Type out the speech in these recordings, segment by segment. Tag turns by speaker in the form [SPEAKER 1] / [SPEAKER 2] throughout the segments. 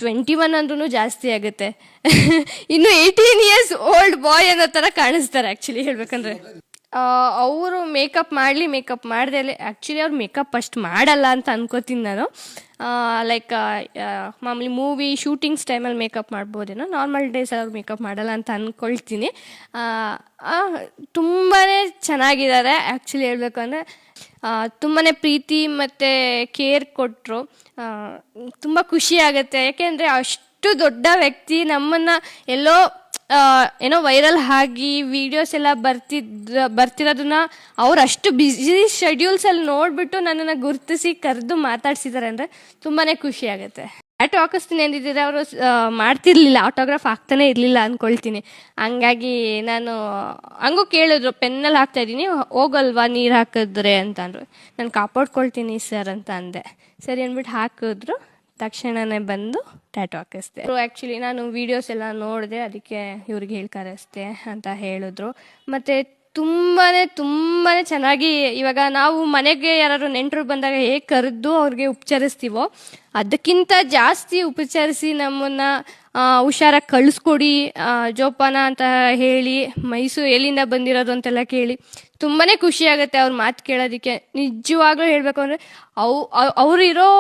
[SPEAKER 1] 21 ಅಂದ್ರೂ ಜಾಸ್ತಿ ಆಗುತ್ತೆ. ಇನ್ನು 18 ಇಯರ್ಸ್ ಓಲ್ಡ್ ಬಾಯ್ ಅನ್ನೋ ಥರ ಕಾಣಿಸ್ತಾರೆ ಆ್ಯಕ್ಚುಲಿ ಹೇಳ್ಬೇಕಂದ್ರೆ. ಅವರು ಮೇಕಪ್ ಮಾಡಲಿ ಮೇಕಪ್ ಮಾಡ್ದೆ ಆ್ಯಕ್ಚುಲಿ ಅವ್ರು ಮೇಕಪ್ ಅಷ್ಟು ಮಾಡಲ್ಲ ಅಂತ ಅನ್ಕೋತೀನಿ ನಾನು. ಲೈಕ್ ಮಾಮೂಲಿ ಮೂವಿ ಶೂಟಿಂಗ್ಸ್ ಟೈಮಲ್ಲಿ ಮೇಕಪ್ ಮಾಡ್ಬೋದೇನೋ, ನಾರ್ಮಲ್ ಡೇಸ್ ಅವ್ರು ಮೇಕಪ್ ಮಾಡಲ್ಲ ಅಂತ ಅಂದ್ಕೊಳ್ತೀನಿ. ತುಂಬಾ ಚೆನ್ನಾಗಿದ್ದಾರೆ ಆ್ಯಕ್ಚುಲಿ ಹೇಳಬೇಕು ಅಂದರೆ. ತುಂಬಾ ಪ್ರೀತಿ ಮತ್ತು ಕೇರ್ ಕೊಟ್ಟರು. ತುಂಬ ಖುಷಿ ಆಗುತ್ತೆ, ಯಾಕೆಂದರೆ ಅಷ್ಟು ದೊಡ್ಡ ವ್ಯಕ್ತಿ ನಮ್ಮನ್ನು ಏನೋ ವೈರಲ್ ಆಗಿ ವಿಡಿಯೋಸ್ ಎಲ್ಲ ಬರ್ತಿರೋದನ್ನ ಅವ್ರು ಅಷ್ಟು ಬ್ಯುಸಿ ಶೆಡ್ಯೂಲ್ಸಲ್ಲಿ ನೋಡಿಬಿಟ್ಟು ನನ್ನನ್ನು ಗುರುತಿಸಿ ಕರೆದು ಮಾತಾಡ್ಸಿದ್ದಾರೆ ಅಂದರೆ ತುಂಬಾ ಖುಷಿ ಆಗುತ್ತೆ. ಟ್ಯಾಟೂ ಹಾಕಿಸ್ತೀನಿ ಅಂದಿದ್ದರೆ ಅವರು ಮಾಡ್ತಿರ್ಲಿಲ್ಲ, ಆಟೋಗ್ರಾಫ್ ಆಗ್ತಾನೆ ಇರಲಿಲ್ಲ ಅಂದ್ಕೊಳ್ತೀನಿ. ಹಂಗಾಗಿ ನಾನು ಹಂಗೂ ಕೇಳಿದ್ರು, ಪೆನ್ನಲ್ಲಿ ಹಾಕ್ತಾಯಿದ್ದೀನಿ ಹೋಗಲ್ವಾ ನೀರು ಹಾಕಿದ್ರೆ ಅಂತ ಅಂದರು. ನಾನು ಕಾಪಾಡ್ಕೊಳ್ತೀನಿ ಸರ್ ಅಂತ ಅಂದೆ. ಸರಿ ಅಂದ್ಬಿಟ್ಟು ಹಾಕಿದ್ರು. ತಕ್ಷಣವೇ ಬಂದು ಟ್ಯಾಟೂ ಹಾಕಿಸ್ದೆ. ಆ್ಯಕ್ಚುಲಿ ನಾನು ವೀಡಿಯೋಸ್ ಎಲ್ಲ ನೋಡಿದೆ, ಅದಕ್ಕೆ ಇವ್ರಿಗೆ ಹೇಳಿ ಕರೆಸ್ದೆ ಅಂತ ಹೇಳಿದ್ರು. ಮತ್ತು ತುಂಬಾ ಚೆನ್ನಾಗಿ ಇವಾಗ ನಾವು ಮನೆಗೆ ಯಾರು ನೆಂಟರು ಬಂದಾಗ ಹೇಗೆ ಕರೆದು ಅವ್ರಿಗೆ ಉಪಚರಿಸ್ತೀವೋ ಅದಕ್ಕಿಂತ ಜಾಸ್ತಿ ಉಪಚರಿಸಿ ನಮ್ಮನ್ನು ಹುಷಾರಾಗಿ ಕಳಿಸ್ಕೊಡಿ ಜೋಪಾನ ಅಂತ ಹೇಳಿ, ಮೈಸೂರು ಎಲ್ಲಿಂದ ಬಂದಿರೋದು ಅಂತೆಲ್ಲ ಕೇಳಿ ತುಂಬಾ ಖುಷಿ ಆಗುತ್ತೆ ಅವ್ರ ಮಾತು ಕೇಳೋದಕ್ಕೆ. ನಿಜವಾಗ್ಲೂ ಹೇಳಬೇಕು ಅಂದರೆ ಅವರಿರೋ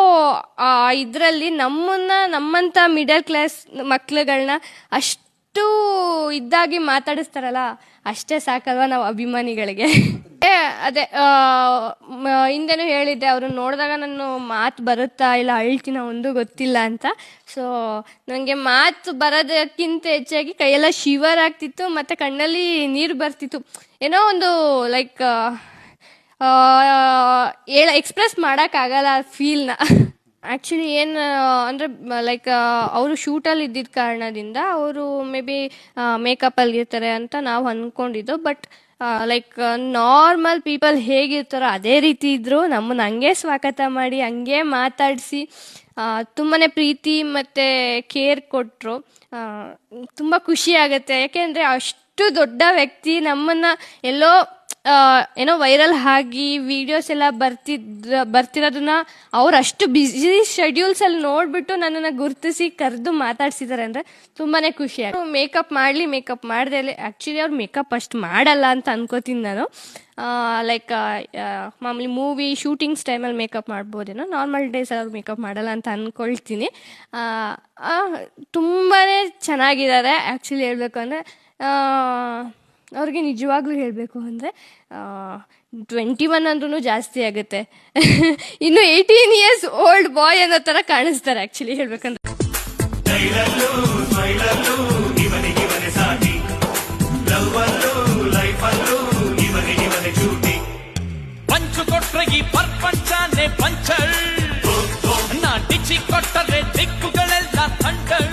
[SPEAKER 1] ಇದರಲ್ಲಿ ನಮ್ಮಂಥ ಮಿಡಲ್ ಕ್ಲಾಸ್ ಮಕ್ಳುಗಳನ್ನ ಅಷ್ಟು ಇದ್ದಾಗಿ ಮಾತಾಡಿಸ್ತಾರಲ್ಲ, ಅಷ್ಟೇ ಸಾಕಲ್ವ ನಾವು ಅಭಿಮಾನಿಗಳಿಗೆ. ಅದೇ ಹಿಂದೆನೂ ಹೇಳಿದ್ದೆ, ಅವ್ರನ್ನ ನೋಡಿದಾಗ ನಾನು ಮಾತು ಬರುತ್ತಾ ಇಲ್ಲ ಅಳ್ತೀನ ಒಂದು ಗೊತ್ತಿಲ್ಲ ಅಂತ. ಸೊ ನನಗೆ ಮಾತು ಬರೋದಕ್ಕಿಂತ ಹೆಚ್ಚಾಗಿ ಕೈಯೆಲ್ಲ ಶಿವರ್ ಆಗ್ತಿತ್ತು ಮತ್ತು ಕಣ್ಣಲ್ಲಿ ನೀರು ಬರ್ತಿತ್ತು. ಏನೋ ಒಂದು ಲೈಕ್ ಎಕ್ಸ್ಪ್ರೆಸ್ ಮಾಡೋಕ್ಕಾಗಲ್ಲ ಫೀಲ್ನ. ಆ್ಯಕ್ಚುಲಿ ಏನು ಅಂದರೆ ಲೈಕ್ ಅವರು ಶೂಟಲ್ಲಿ ಇದ್ದಿದ್ದ ಕಾರಣದಿಂದ ಅವರು ಮೇ ಬಿ ಮೇಕಪ್ಪಲ್ಲಿ ಇರ್ತಾರೆ ಅಂತ ನಾವು ಅಂದ್ಕೊಂಡಿದ್ದು. ಬಟ್ ಲೈಕ್ ನಾರ್ಮಲ್ ಪೀಪಲ್ ಹೇಗಿರ್ತಾರೋ ಅದೇ ರೀತಿ ಇದ್ದರು. ನಮ್ಮನ್ನು ಹಂಗೆ ಸ್ವಾಗತ ಮಾಡಿ ಹಂಗೆ ಮಾತಾಡಿಸಿ ತುಂಬಾ ಪ್ರೀತಿ ಮತ್ತು ಕೇರ್ ಕೊಟ್ಟರು. ತುಂಬ ಖುಷಿ ಆಗುತ್ತೆ, ಯಾಕೆಂದರೆ ಅಷ್ಟು ದೊಡ್ಡ ವ್ಯಕ್ತಿ ನಮ್ಮನ್ನು ಏನೋ ವೈರಲ್ ಆಗಿ ವಿಡಿಯೋಸ್ ಎಲ್ಲ ಬರ್ತಿರೋದನ್ನ ಅವ್ರು ಅಷ್ಟು ಬ್ಯುಸಿ ಶೆಡ್ಯೂಲ್ಸಲ್ಲಿ ನೋಡಿಬಿಟ್ಟು ನನ್ನನ್ನು ಗುರುತಿಸಿ ಕರೆದು ಮಾತಾಡ್ಸಿದ್ದಾರೆ ಅಂದರೆ ತುಂಬಾ ಖುಷಿ ಆಗುತ್ತೆ. ಮೇಕಪ್ ಮಾಡಲಿ ಮೇಕಪ್ ಮಾಡ್ದೆ ಆ್ಯಕ್ಚುಲಿ ಅವ್ರು ಮೇಕಪ್ ಅಷ್ಟು ಮಾಡಲ್ಲ ಅಂತ ಅನ್ಕೋತೀನಿ ನಾನು. ಲೈಕ್ ಮಾಮೂಲಿ ಮೂವಿ ಶೂಟಿಂಗ್ಸ್ ಟೈಮಲ್ಲಿ ಮೇಕಪ್ ಮಾಡ್ಬೋದೇನೋ, ನಾರ್ಮಲ್ ಡೇಸ್ ಅವ್ರು ಮೇಕಪ್ ಮಾಡಲ್ಲ ಅಂತ ಅಂದ್ಕೊಳ್ತೀನಿ. ತುಂಬಾ ಚೆನ್ನಾಗಿದ್ದಾರೆ ಆ್ಯಕ್ಚುಲಿ ಹೇಳಬೇಕು ಅಂದರೆ. ಅವ್ರಿಗೆ ನಿಜವಾಗ್ಲೂ ಹೇಳಬೇಕು ಅಂದರೆ 21 ಅಂದ್ರೂ ಜಾಸ್ತಿ ಆಗುತ್ತೆ. ಇನ್ನು 18 ಇಯರ್ಸ್ ಓಲ್ಡ್ ಬಾಯ್ ಅನ್ನೋ ಥರ ಕಾಣಿಸ್ತಾರೆ ಆ್ಯಕ್ಚುಲಿ ಹೇಳ್ಬೇಕಂದ್ರೆ.
[SPEAKER 2] ಪಂಚು ಕೊಟ್ರೆ ಈ ಪ್ರಪಂಚನೇ ಪಂಚರ್, ನಾ ಡಿಚ್ಚಿ ಕೊಟ್ಟರೆ ದಿಕ್ಕುಗಳೆಲ್ಲ ಥಂಡರ್.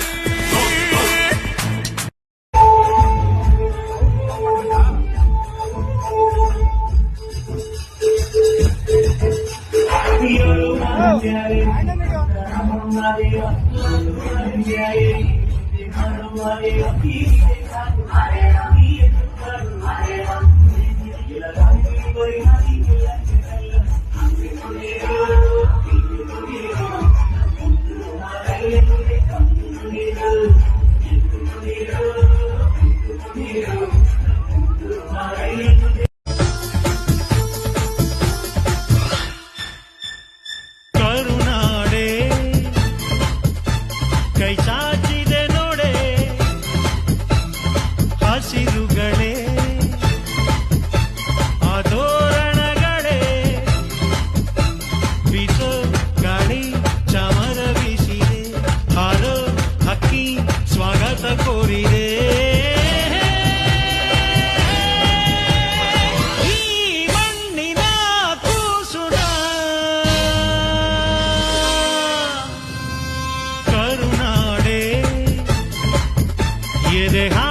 [SPEAKER 3] ये